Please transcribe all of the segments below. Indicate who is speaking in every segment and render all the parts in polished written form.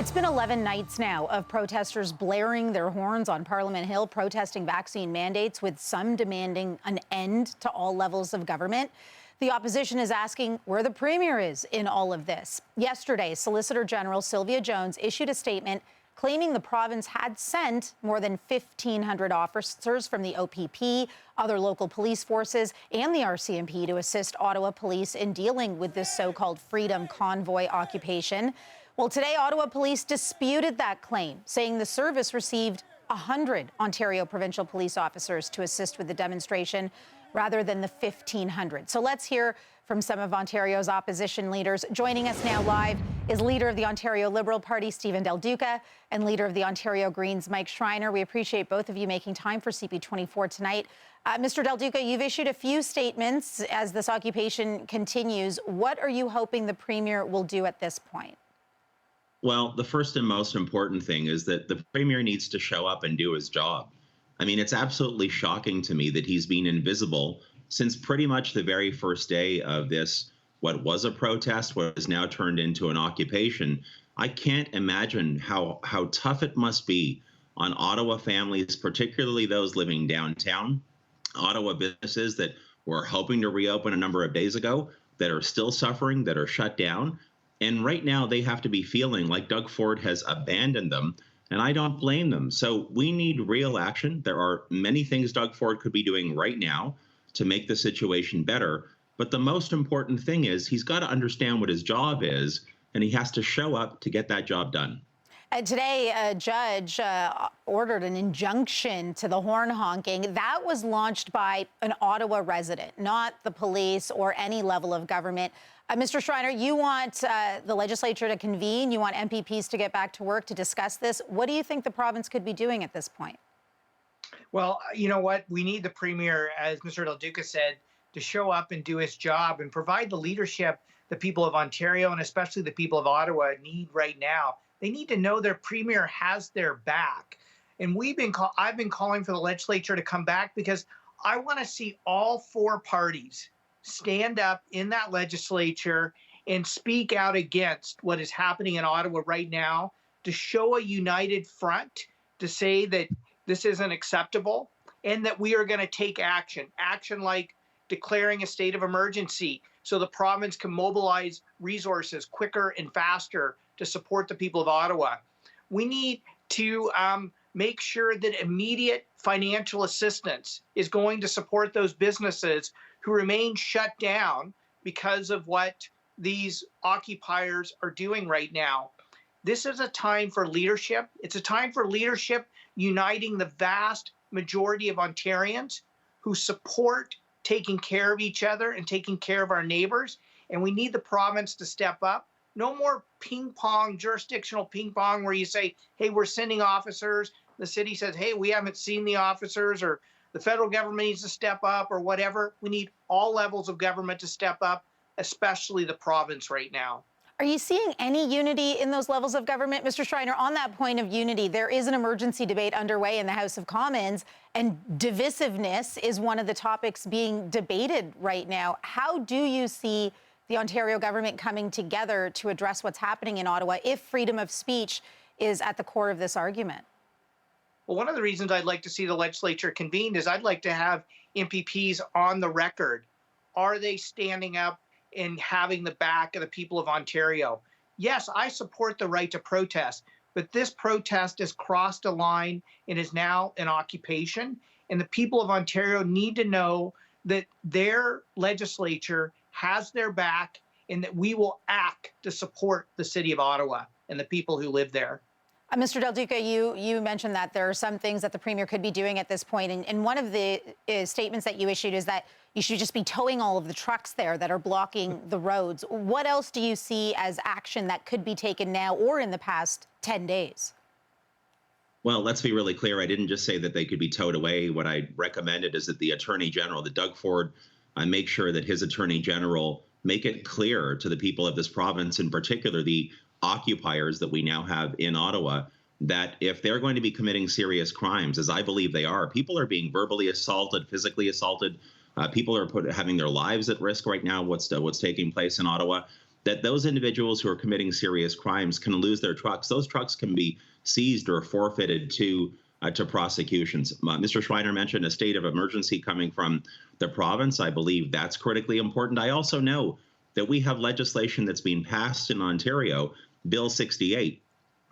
Speaker 1: It's been 11 nights now of protesters blaring their horns on Parliament Hill, protesting vaccine mandates, with some demanding an end to all levels of government. The opposition is asking where the Premier is in all of this. Yesterday, Solicitor General Sylvia Jones issued a statement claiming the province had sent more than 1,500 officers from the OPP, other local police forces, and the RCMP to assist Ottawa police in dealing with this so-called Freedom Convoy occupation. Well, today, Ottawa police disputed that claim, saying the service received 100 Ontario provincial police officers to assist with the demonstration rather than the 1,500. So let's hear from some of Ontario's opposition leaders. Joining us now live is Leader of the Ontario Liberal Party, Stephen Del Duca, and Leader of the Ontario Greens, Mike Schreiner. We appreciate both of you making time for CP24 tonight. Mr. Del Duca, you've issued a few statements as this occupation continues. What are you hoping the Premier will do at this point?
Speaker 2: Well, the first and most important thing is that the Premier needs to show up and do his job. I mean, it's absolutely shocking to me that he's been invisible since pretty much the very first day of this, what was a protest, what has now turned into an occupation. I can't imagine how tough it must be on Ottawa families, particularly those living downtown, Ottawa businesses that were hoping to reopen a number of days ago, that are still suffering, that are shut down. And right now they have to be feeling like Doug Ford has abandoned them, and I don't blame them. So we need real action. There are many things Doug Ford could be doing right now to make the situation better. But the most important thing is he's got to understand what his job is, and he has to show up to get that job done.
Speaker 1: Today, a judge ordered an injunction to the horn honking. That was launched by an Ottawa resident, not the police or any level of government. Mr. Schreiner, you want the legislature to convene. You want MPPs to get back to work to discuss this. What do you think the province could be doing at this point?
Speaker 3: Well, you know what? We need the Premier, as Mr. Del Duca said, to show up and do his job and provide the leadership the people of Ontario and especially the people of Ottawa need right now. They need to know their Premier has their back. And I've been calling for the legislature to come back because I want to see all four parties stand up in that legislature and speak out against what is happening in Ottawa right now, to show a united front, to say that this isn't acceptable and that we are going to take action like declaring a state of emergency so the province can mobilize resources quicker and faster to support the people of Ottawa. We need to make sure that immediate financial assistance is going to support those businesses who remain shut down because of what these occupiers are doing right now. This is a time for leadership. It's a time for leadership uniting the vast majority of Ontarians who support taking care of each other and taking care of our neighbors. And we need the province to step up. No more ping pong, jurisdictional ping pong, where you say, hey, we're sending officers. The city says, hey, we haven't seen the officers, or the federal government needs to step up, or whatever. We need all levels of government to step up, especially the province right now.
Speaker 1: Are you seeing any unity in those levels of government? Mr. Schreiner, on that point of unity, there is an emergency debate underway in the House of Commons, and divisiveness is one of the topics being debated right now. How do you see the Ontario government coming together to address what's happening in Ottawa if freedom of speech is at the core of this argument?
Speaker 3: Well, one of the reasons I'd like to see the legislature convened is I'd like to have MPPs on the record. Are they standing up and having the back of the people of Ontario? Yes, I support the right to protest, but this protest has crossed a line and is now an occupation. And the people of Ontario need to know that their legislature has their back and that we will act to support the city of Ottawa and the people who live there.
Speaker 1: Mr. Del Duca, you mentioned that there are some things that the Premier could be doing at this point. And one of the statements that you issued is that you should just be towing all of the trucks there that are blocking the roads. What else do you see as action that could be taken now or in the past 10 days?
Speaker 2: Well, let's be really clear. I didn't just say that they could be towed away. What I recommended is that the Attorney General, that Doug Ford, make sure that his Attorney General make it clear to the people of this province, in particular the occupiers that we now have in Ottawa, that if they're going to be committing serious crimes, as I believe they are, people are being verbally assaulted, physically assaulted. People are having their lives at risk right now, what's taking place in Ottawa. that those individuals who are committing serious crimes can lose their trucks. Those trucks can be seized or forfeited to prosecutions. Mr. Schreiner mentioned a state of emergency coming from the province. I believe that's critically important. I also know that we have legislation that's being passed in Ontario, Bill 68,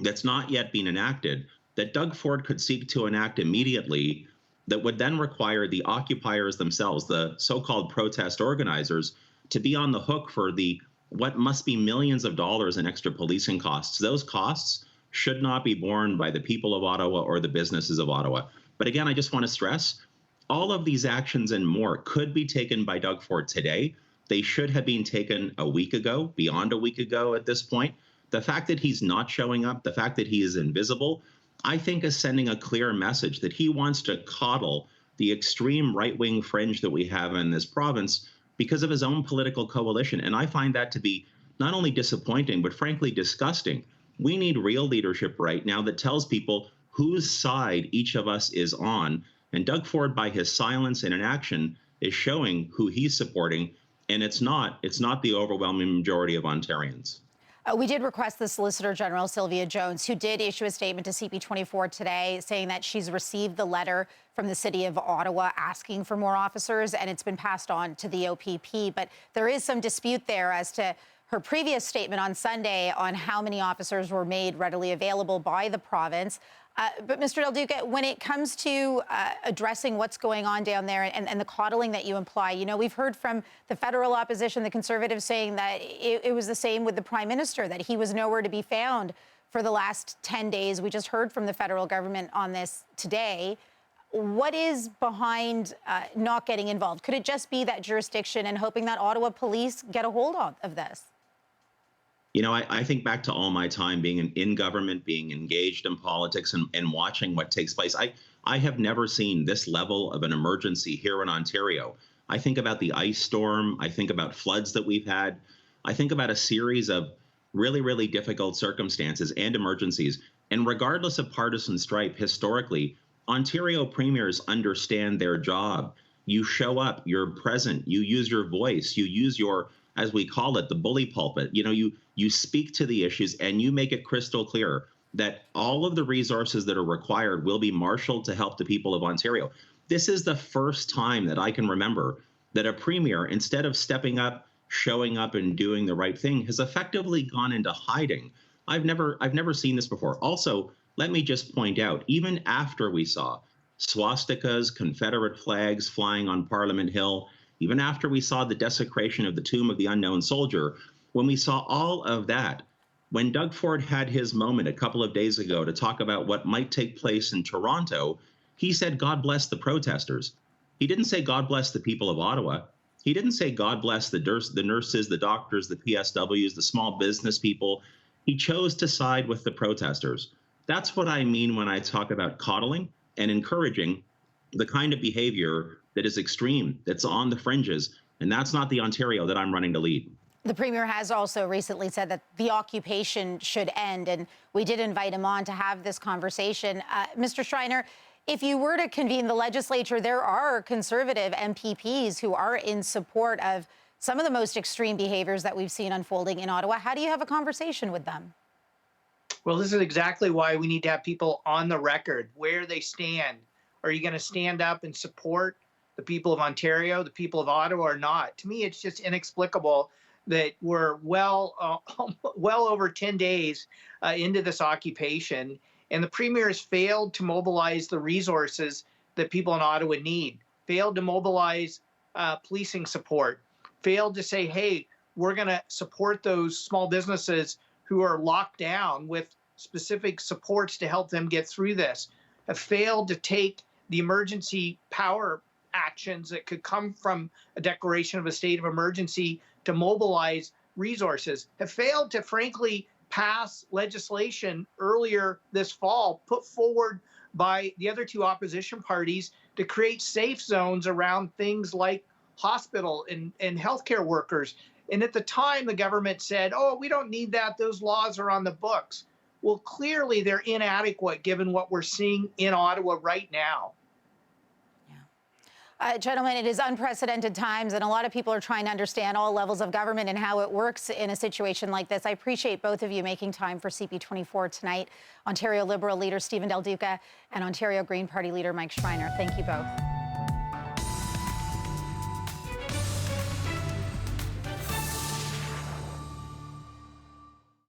Speaker 2: that's not yet been enacted, that Doug Ford could seek to enact immediately, that would then require the occupiers themselves, the so-called protest organizers, to be on the hook for the what must be millions of dollars in extra policing costs. Those costs should not be borne by the people of Ottawa or the businesses of Ottawa. But again, I just want to stress, all of these actions and more could be taken by Doug Ford today. They should have been taken a week ago, beyond a week ago at this point. The fact that he's not showing up, the fact that he is invisible, I think is sending a clear message that he wants to coddle the extreme right-wing fringe that we have in this province because of his own political coalition. And I find that to be not only disappointing, but frankly disgusting. We need real leadership right now that tells people whose side each of us is on. And Doug Ford, by his silence and inaction, is showing who he's supporting. And it's not the overwhelming majority of Ontarians.
Speaker 1: We did request the Solicitor General, Sylvia Jones, who did issue a statement to CP24 today saying that she's received the letter from the City of Ottawa asking for more officers, and it's been passed on to the OPP. But there is some dispute there as to her previous statement on Sunday on how many officers were made readily available by the province. But Mr. Del Duca, when it comes to addressing what's going on down there and the coddling that you imply, you know, we've heard from the federal opposition, the Conservatives, saying that it was the same with the Prime Minister, that he was nowhere to be found for the last 10 days. We just heard from the federal government on this today. What is behind not getting involved? Could it just be that jurisdiction and hoping that Ottawa police get a hold of this?
Speaker 2: You know, I think back to all my time being in government, being engaged in politics and watching what takes place. I have never seen this level of an emergency here in Ontario. I think about the ice storm. I think about floods that we've had. I think about a series of really, really difficult circumstances and emergencies. And regardless of partisan stripe, historically, Ontario premiers understand their job. You show up, you're present, you use your voice, you use your, as we call it, the bully pulpit. You know, you speak to the issues and you make it crystal clear that all of the resources that are required will be marshaled to help the people of Ontario. This is the first time that I can remember that a premier, instead of stepping up, showing up and doing the right thing, has effectively gone into hiding. I've never seen this before. Also, let me just point out, even after we saw swastikas, Confederate flags flying on Parliament Hill, even after we saw the desecration of the tomb of the unknown soldier, when we saw all of that, when Doug Ford had his moment a couple of days ago to talk about what might take place in Toronto, he said, God bless the protesters. He didn't say, God bless the people of Ottawa. He didn't say, God bless the nurses, the doctors, the PSWs, the small business people. He chose to side with the protesters. That's what I mean when I talk about coddling and encouraging the kind of behavior that is extreme, that's on the fringes. And that's not the Ontario that I'm running to lead.
Speaker 1: The Premier has also recently said that the occupation should end, and we did invite him on to have this conversation. Mr. Schreiner, if you were to convene the legislature, there are Conservative MPPs who are in support of some of the most extreme behaviors that we've seen unfolding in Ottawa. How do you have a conversation with them?
Speaker 3: Well, this is exactly why we need to have people on the record, where they stand. Are you going to stand up and support the people of Ontario, the people of Ottawa, or not? To me, it's just inexplicable that we're well over 10 days into this occupation, and the Premier has failed to mobilize the resources that people in Ottawa need, failed to mobilize policing support, failed to say, hey, we're going to support those small businesses who are locked down with specific supports to help them get through this, have failed to take the emergency power actions that could come from a declaration of a state of emergency to mobilize resources, have failed to, frankly, pass legislation earlier this fall, put forward by the other two opposition parties to create safe zones around things like hospital and healthcare workers. And at the time, the government said, oh, we don't need that. Those laws are on the books. Well, clearly, they're inadequate given what we're seeing in Ottawa right now.
Speaker 1: Gentlemen, it is unprecedented times, and a lot of people are trying to understand all levels of government and how it works in a situation like this. I appreciate both of you making time for CP24 tonight. Ontario Liberal leader Stephen Del Duca and Ontario Green Party leader Mike Schreiner. Thank you both.